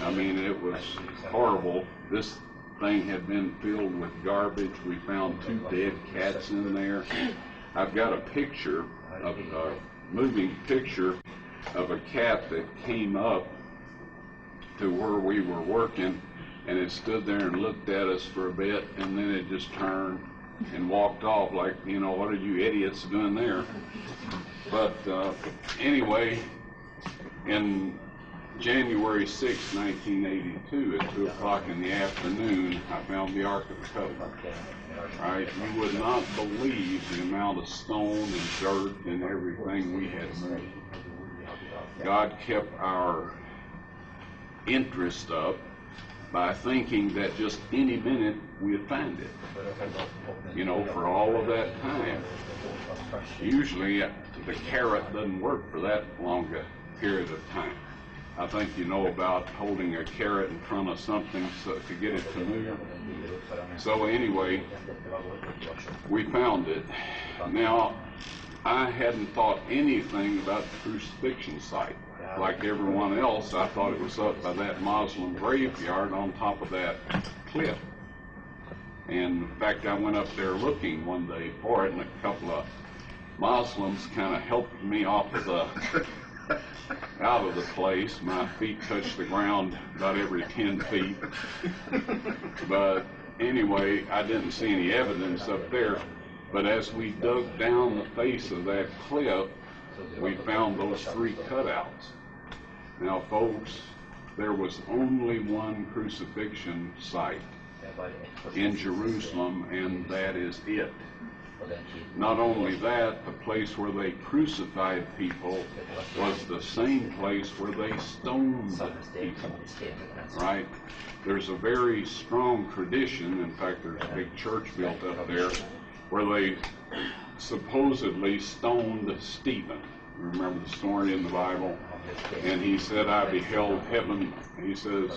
I mean, it was horrible. This thing had been filled with garbage. We found 2 dead cats in there. I've got a picture, a moving picture of a cat that came up to where we were working, and it stood there and looked at us for a bit, and then it just turned and walked off like, you know, what are you idiots doing there? But anyway, in January 6, 1982, at 2 o'clock in the afternoon, I found the Ark of the Covenant. Right? You would not believe the amount of stone and dirt and everything we had moved. God kept our interest up by thinking that just any minute we'd find it. You know, for all of that time. Usually the carrot doesn't work for that long a period of time. I think you know about holding a carrot in front of something so to get it to move. So anyway, we found it. Now, I hadn't thought anything about the crucifixion site. Like everyone else, I thought it was up by that Muslim graveyard on top of that cliff. And in fact, I went up there looking one day for it, and a couple of Muslims kind of helped me off of the out of the place. My feet touched the ground about every 10 feet. But anyway, I didn't see any evidence up there. But as we dug down the face of that cliff, we found those 3 cutouts. Now, folks, there was only one crucifixion site in Jerusalem, and that is it. Not only that, the place where they crucified people was the same place where they stoned people, right? There's a very strong tradition, in fact there's a big church built up there, where they supposedly stoned Stephen. Remember the story in the Bible? And he said, I beheld heaven, he says,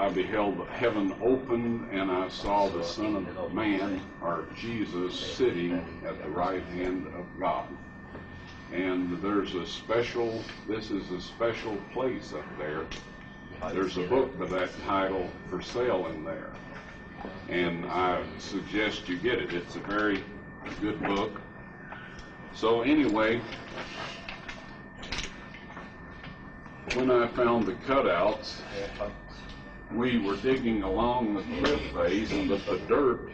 I beheld heaven open, and I saw the Son of Man, or Jesus, sitting at the right hand of God. And there's a special, this is a special place up there. There's a book with that title for sale in there. And I suggest you get it. It's a very good book. So anyway, when I found the cutouts, we were digging along the cliff face, but the dirt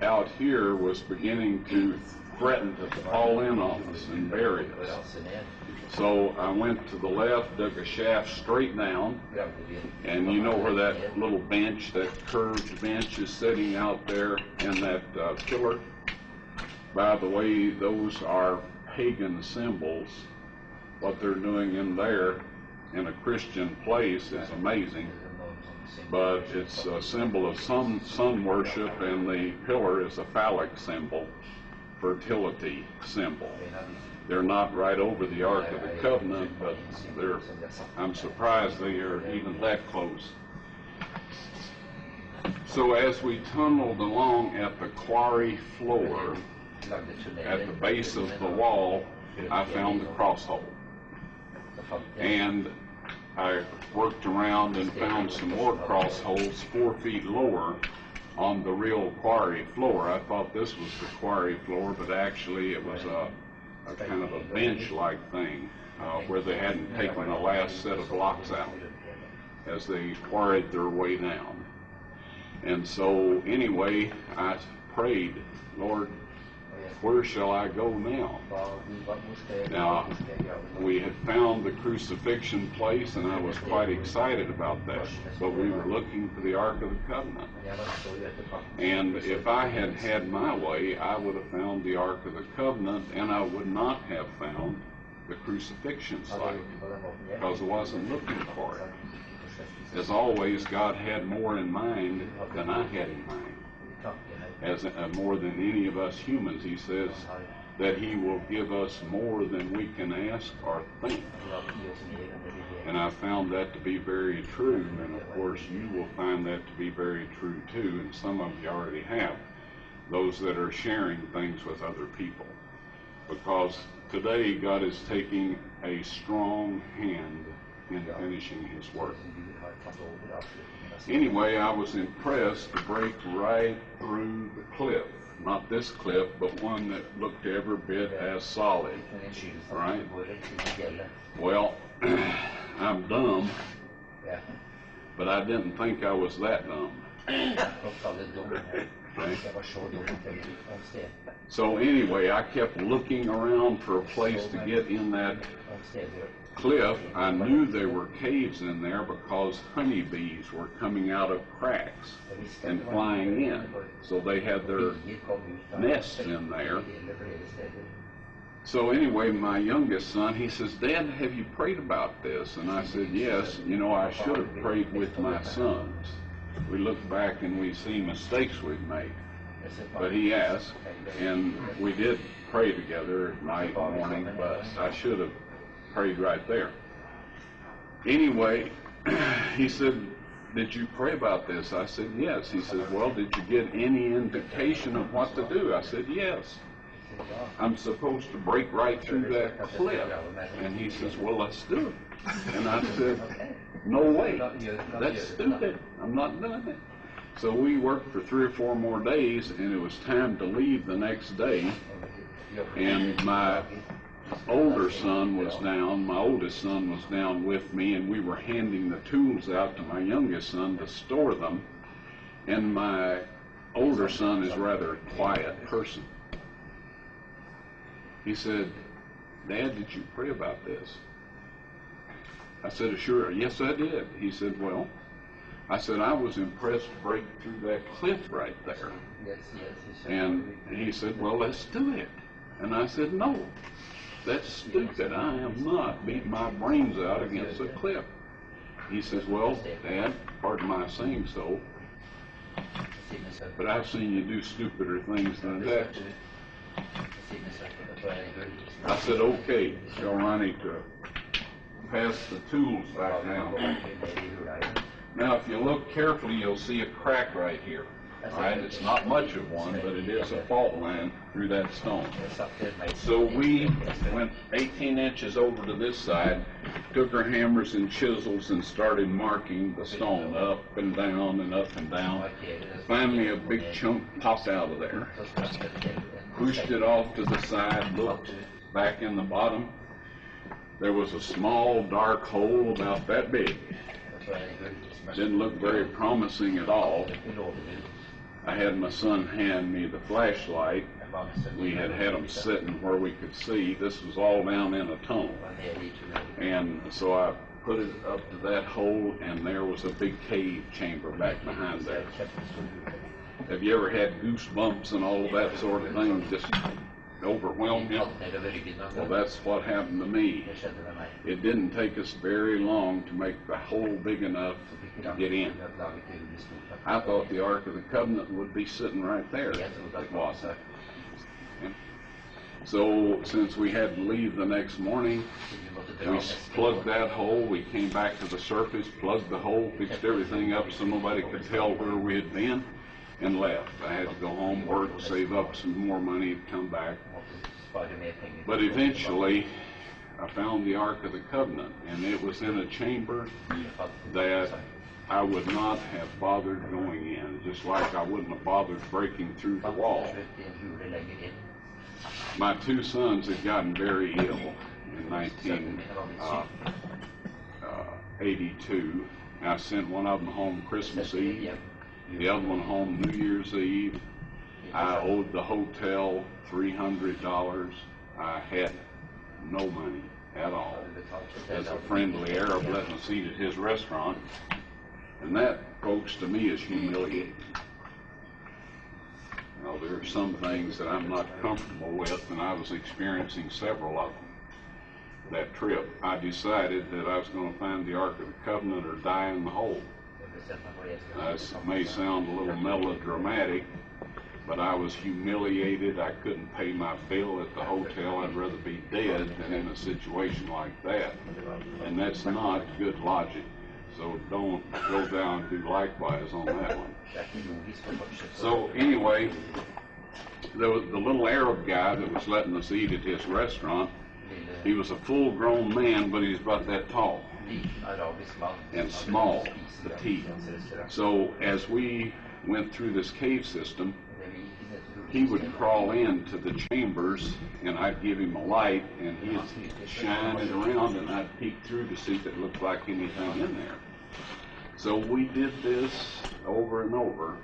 out here was beginning to threaten to fall in on us and bury us. So I went to the left, dug a shaft straight down, and you know where that little bench, that curved bench is sitting out there, and that pillar? By the way, those are pagan symbols. What they're doing in there in a Christian place is amazing. But it's a symbol of sun worship, and the pillar is a phallic symbol, fertility symbol. They're not right over the Ark of the Covenant, but I'm surprised they are even that close. So as we tunneled along at the quarry floor, at the base of the wall, I found the cross hole. And I worked around and found some more cross holes 4 feet lower on the real quarry floor. I thought this was the quarry floor, but actually it was a kind of a bench-like thing where they hadn't taken the last set of blocks out as they quarried their way down. And so anyway, I prayed, Lord, where shall I go now? Now, we had found the crucifixion place, and I was quite excited about that. But we were looking for the Ark of the Covenant. And if I had had my way, I would have found the Ark of the Covenant, and I would not have found the crucifixion site, because I wasn't looking for it. As always, God had more in mind than I had in mind. As more than any of us humans, he says that he will give us more than we can ask or think. And I found that to be very true, and of course you will find that to be very true too, and some of you already have, those that are sharing things with other people. Because today God is taking a strong hand in finishing his work. Anyway, I was impressed to break right through the cliff. Not this cliff, but one that looked every bit as solid. Right? Well, I'm dumb, but I didn't think I was that dumb. Okay. So anyway, I kept looking around for a place to get in that cliff. I knew there were caves in there because honeybees were coming out of cracks and flying in. So they had their nests in there. So anyway, my youngest son, he says, "Dad, have you prayed about this?" And I said, "Yes, you know, I should have prayed with my sons. We look back and we see mistakes we've made." But he asked, and we did pray together at night and morning, but I should have prayed right there. Anyway, he said, "Did you pray about this?" I said, "Yes." He said, "Well, did you get any indication of what to do?" I said, "Yes. I'm supposed to break right through that cliff." And he says, "Well, let's do it." And I said, "No way. That's stupid. I'm not doing it." So we worked for 3 or 4 more days, and it was time to leave the next day. And my oldest son was down with me, and we were handing the tools out to my youngest son to store them. And my older son is rather a quiet person. He said, "Dad, did you pray about this?" I said, "Sure, yes I did." He said, "Well," I said, "I was impressed to break through that cliff right there." And he said, "Well, let's do it." And I said, "No, that's stupid. I am not beating my brains out against a cliff." He says, "Well, Dad, pardon my saying so, but I've seen you do stupider things than that." I said, "Okay, tell Ronnie to pass the tools back now." Now, if you look carefully, you'll see a crack right here. All right, it's not much of one, but it is a fault line through that stone. So we went 18 inches over to this side, took our hammers and chisels and started marking the stone up and down and up and down. Finally, a big chunk popped out of there. Pushed it off to the side, looked back in the bottom. There was a small dark hole about that big. Didn't look very promising at all. I had my son hand me the flashlight. We had them sitting where we could see. This was all down in a tunnel. And so I put it up to that hole, and there was a big cave chamber back behind there. Have you ever had goosebumps and all of that sort of thing just overwhelm you? Well, that's what happened to me. It didn't take us very long to make the hole big enough to get in. I thought the Ark of the Covenant would be sitting right there. It wasn't. So since we had to leave the next morning, we plugged that hole. We came back to the surface, plugged the hole, fixed everything up so nobody could tell where we had been, and left. I had to go home, work, save up some more money, come back. But eventually, I found the Ark of the Covenant, and it was in a chamber that I would not have bothered going in, just like I wouldn't have bothered breaking through the wall. My 2 sons had gotten very ill in 1982. I sent one of them home Christmas Eve, the other one home New Year's Eve. I owed the hotel $300. I had no money at all. As a friendly Arab let us eat at his restaurant. And that, folks, to me is humiliating. You know, there are some things that I'm not comfortable with, and I was experiencing several of them. That trip, I decided that I was going to find the Ark of the Covenant or die in the hole. This may sound a little melodramatic, but I was humiliated. I couldn't pay my bill at the hotel. I'd rather be dead than in a situation like that. And that's not good logic. So don't go down and do likewise on that one. So anyway, there was the little Arab guy that was letting us eat at his restaurant. He was a full-grown man, but he was about that tall. and small, petite. So as we went through this cave system, he would crawl into the chambers, and I'd give him a light, and he'd shine it around, and I'd peek through to see if it looked like anything in there. So we did this over and over,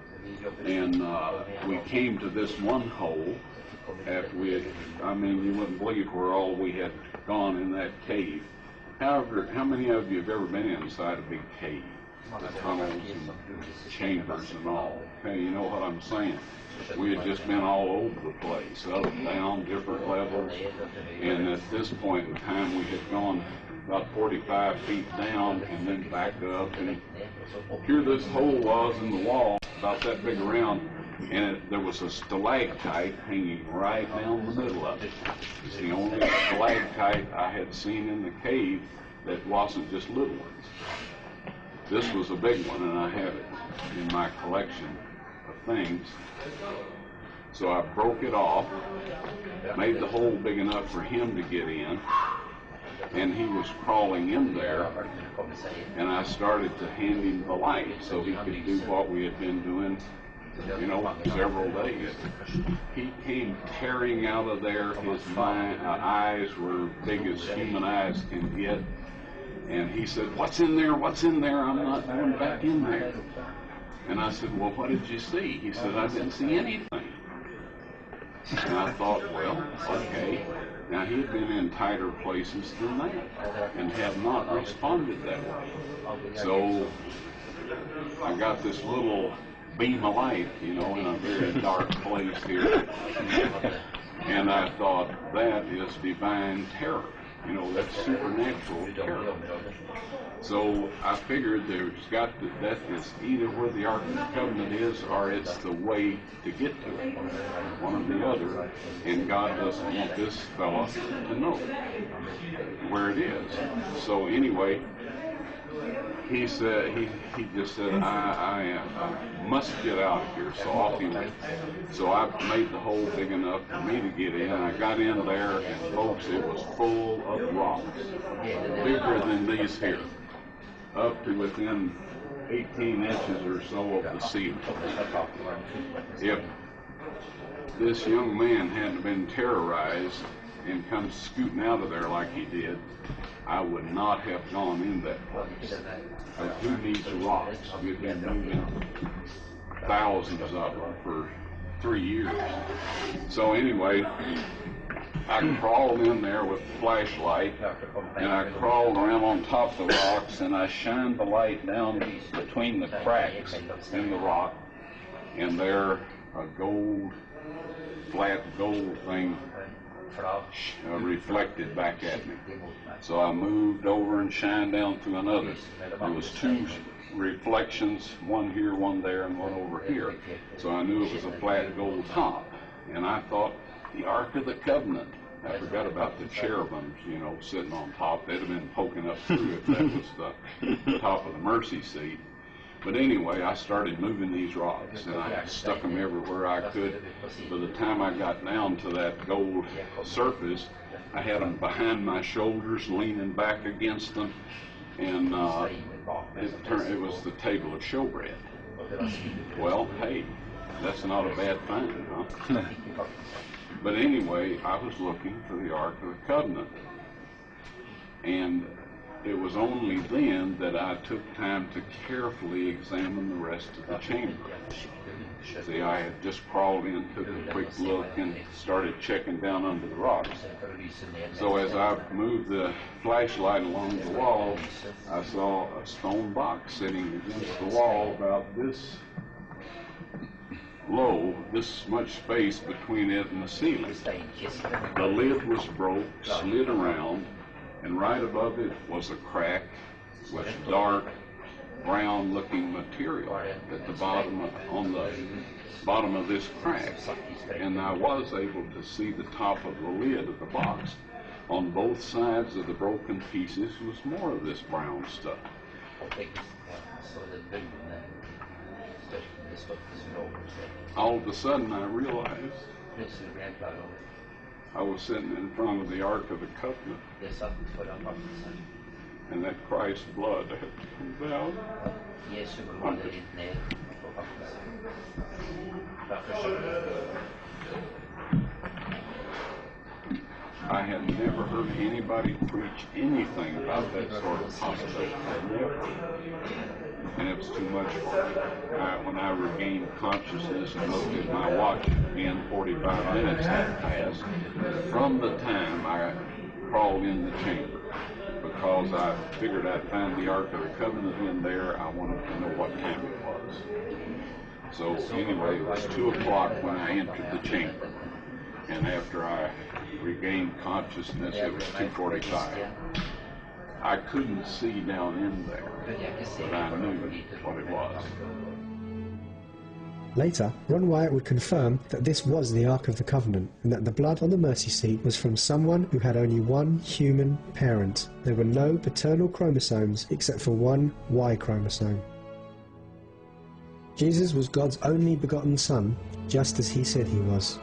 and we came to this one hole. I mean, you wouldn't believe where all we had gone in that cave. However, how many of you have ever been inside a big cave? The tunnels and chambers and all. Okay, you know what I'm saying? We had just been all over the place, up and down, different levels. And at this point in time, we had gone about 45 feet down and then back up. And here this hole was in the wall, about that big around, and there was a stalactite hanging right down the middle of it. It's the only stalactite I had seen in the cave that wasn't just little ones. This was a big one, and I have it in my collection of things. So I broke it off, made the hole big enough for him to get in, and he was crawling in there, and I started to hand him the light so he could do what we had been doing, you know, several days. He came tearing out of there. His eyes were big as human eyes can get, and he said, "What's in there? What's in there? I'm not going back in there." And I said, "Well, what did you see?" He said, "I didn't see anything." And I thought, well, okay. Now, he had been in tighter places than that and had not responded that way. So I got this little beam of light, you know, in a very dark place here. And I thought, that is divine terror. You know, that's supernatural terror. So I figured that is either where the Ark of the Covenant is, or it's the way to get to it, one or the other. And God doesn't want this fella to know where it is. So anyway, he said, he just said, I must get out of here. So off he went. So I made the hole big enough for me to get in. I got in there, and folks, it was full of rocks, bigger than these here, up to within 18 inches or so of the ceiling. If this young man hadn't been terrorized and come scooting out of there like he did, I would not have gone in that place. But who needs rocks? We've been moving thousands of them for 3 years. So anyway, I crawled in there with the flashlight, and I crawled around on top of the rocks, and I shined the light down between the cracks in the rock, and there a flat gold thing reflected back at me. So I moved over and shined down through another. There was two reflections, one here, one there, and one over here. So I knew it was a flat gold top. And I thought, the Ark of the Covenant. I forgot about the cherubims, you know, sitting on top. They'd have been poking up through if that was the top of the mercy seat. But anyway, I started moving these rocks, and I stuck them everywhere I could. By the time I got down to that gold surface, I had them behind my shoulders, leaning back against them, and it was the table of showbread. Well, hey, that's not a bad find, huh? But anyway, I was looking for the Ark of the Covenant, and it was only then that I took time to carefully examine the rest of the chamber. See, I had just crawled in, took a quick look, and started checking down under the rocks. So as I moved the flashlight along the wall, I saw a stone box sitting against the wall about this low, this much space between it and the ceiling. The lid was broke, slid around, and right above it was a crack with dark brown-looking material at the bottom on the bottom of this crack. And I was able to see the top of the lid of the box. On both sides of the broken pieces was more of this brown stuff. All of a sudden I realized I was sitting in front of the Ark of the Covenant. and that Christ's blood had come down. I had never heard anybody preach anything about that sort of possibility. Never. And it was too much for me. When I regained consciousness and looked at my watch again, 45 minutes had passed from the time I crawled in the chamber. Because I figured I'd find the Ark of the Covenant in there, I wanted to know what time it was. So anyway, it was 2 o'clock when I entered the chamber. And after I regained consciousness, it was 2:45. I couldn't see down in there, but I knew what it was. Later, Ron Wyatt would confirm that this was the Ark of the Covenant, and that the blood on the mercy seat was from someone who had only one human parent. There were no paternal chromosomes except for one Y chromosome. Jesus was God's only begotten Son, just as he said he was.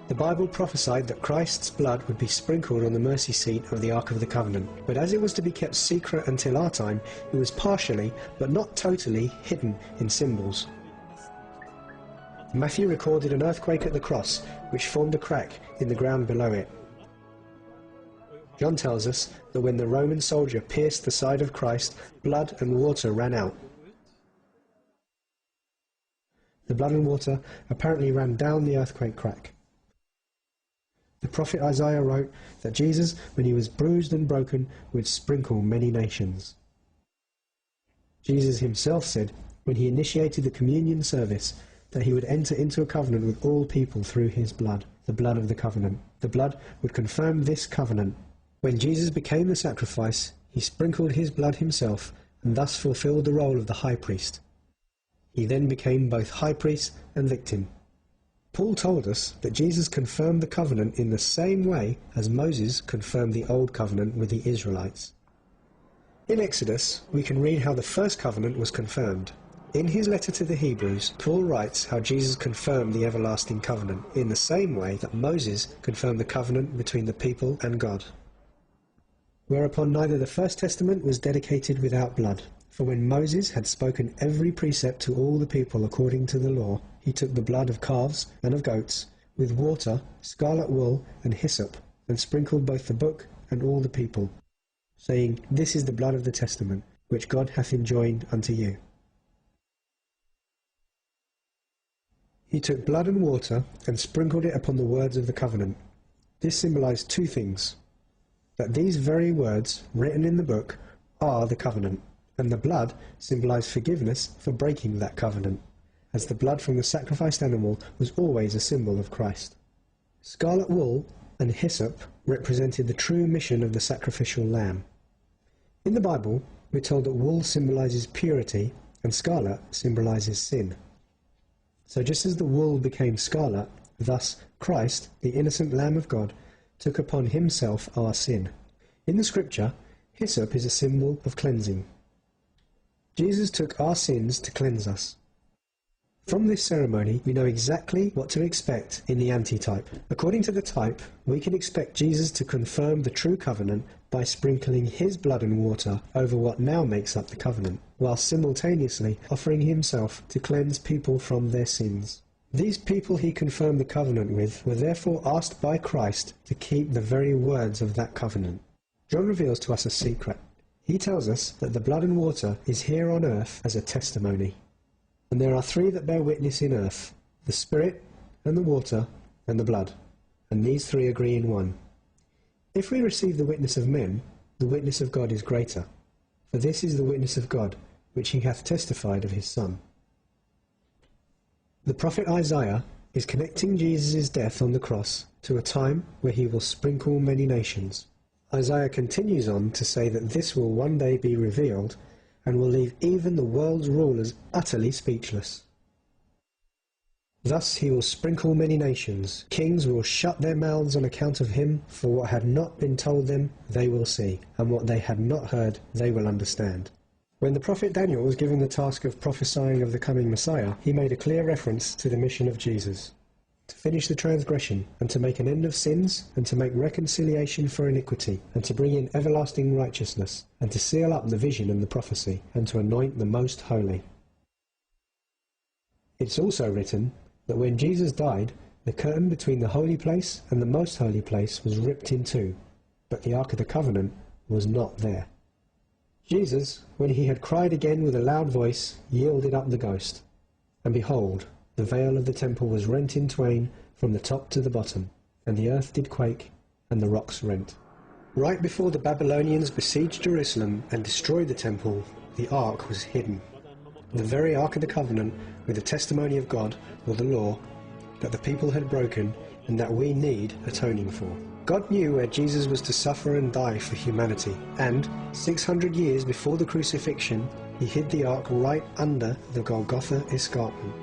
The Bible prophesied that Christ's blood would be sprinkled on the mercy seat of the Ark of the Covenant, but as it was to be kept secret until our time, it was partially, but not totally, hidden in symbols. Matthew recorded an earthquake at the cross, which formed a crack in the ground below it. John tells us that when the Roman soldier pierced the side of Christ, blood and water ran out. The blood and water apparently ran down the earthquake crack. The prophet Isaiah wrote that Jesus, when he was bruised and broken, would sprinkle many nations. Jesus himself said, when he initiated the communion service, that he would enter into a covenant with all people through his blood, the blood of the covenant. The blood would confirm this covenant. When Jesus became the sacrifice, he sprinkled his blood himself, and thus fulfilled the role of the high priest. He then became both high priest and victim. Paul told us that Jesus confirmed the covenant in the same way as Moses confirmed the old covenant with the Israelites. In Exodus, we can read how the first covenant was confirmed. In his letter to the Hebrews, Paul writes how Jesus confirmed the everlasting covenant in the same way that Moses confirmed the covenant between the people and God. Whereupon neither the First Testament was dedicated without blood. For when Moses had spoken every precept to all the people according to the law, he took the blood of calves and of goats, with water, scarlet wool, and hyssop, and sprinkled both the book and all the people, saying, This is the blood of the testament, which God hath enjoined unto you. He took blood and water, and sprinkled it upon the words of the covenant. This symbolized two things: that these very words, written in the book, are the covenant, and the blood symbolized forgiveness for breaking that covenant, as the blood from the sacrificed animal was always a symbol of Christ. Scarlet wool and hyssop represented the true mission of the sacrificial lamb. In the Bible, we're told that wool symbolizes purity and scarlet symbolizes sin. So just as the wool became scarlet, thus Christ, the innocent Lamb of God, took upon himself our sin. In the scripture, hyssop is a symbol of cleansing. Jesus took our sins to cleanse us. From this ceremony, we know exactly what to expect in the antitype. According to the type, we can expect Jesus to confirm the true covenant by sprinkling his blood and water over what now makes up the covenant, while simultaneously offering himself to cleanse people from their sins. These people he confirmed the covenant with were therefore asked by Christ to keep the very words of that covenant. John reveals to us a secret. He tells us that the blood and water is here on earth as a testimony. And there are three that bear witness in earth: the Spirit, and the water, and the blood. And these three agree in one. If we receive the witness of men, the witness of God is greater. For this is the witness of God, which he hath testified of his Son. The prophet Isaiah is connecting Jesus' death on the cross to a time where he will sprinkle many nations. Isaiah continues on to say that this will one day be revealed and will leave even the world's rulers utterly speechless. Thus he will sprinkle many nations. Kings will shut their mouths on account of him, for what had not been told them they will see, and what they had not heard they will understand. When the prophet Daniel was given the task of prophesying of the coming Messiah, he made a clear reference to the mission of Jesus: to finish the transgression, and to make an end of sins, and to make reconciliation for iniquity, and to bring in everlasting righteousness, and to seal up the vision and the prophecy, and to anoint the most holy. It's also written that when Jesus died, the curtain between the holy place and the most holy place was ripped in two, but the Ark of the Covenant was not there. Jesus, when he had cried again with a loud voice, yielded up the ghost. And behold, the veil of the temple was rent in twain from the top to the bottom, and the earth did quake, and the rocks rent. Right before the Babylonians besieged Jerusalem and destroyed the temple, the Ark was hidden. The very Ark of the Covenant, with the testimony of God, or the law, that the people had broken and that we need atoning for. God knew where Jesus was to suffer and die for humanity, and 600 years before the crucifixion, he hid the Ark right under the Golgotha escarpment.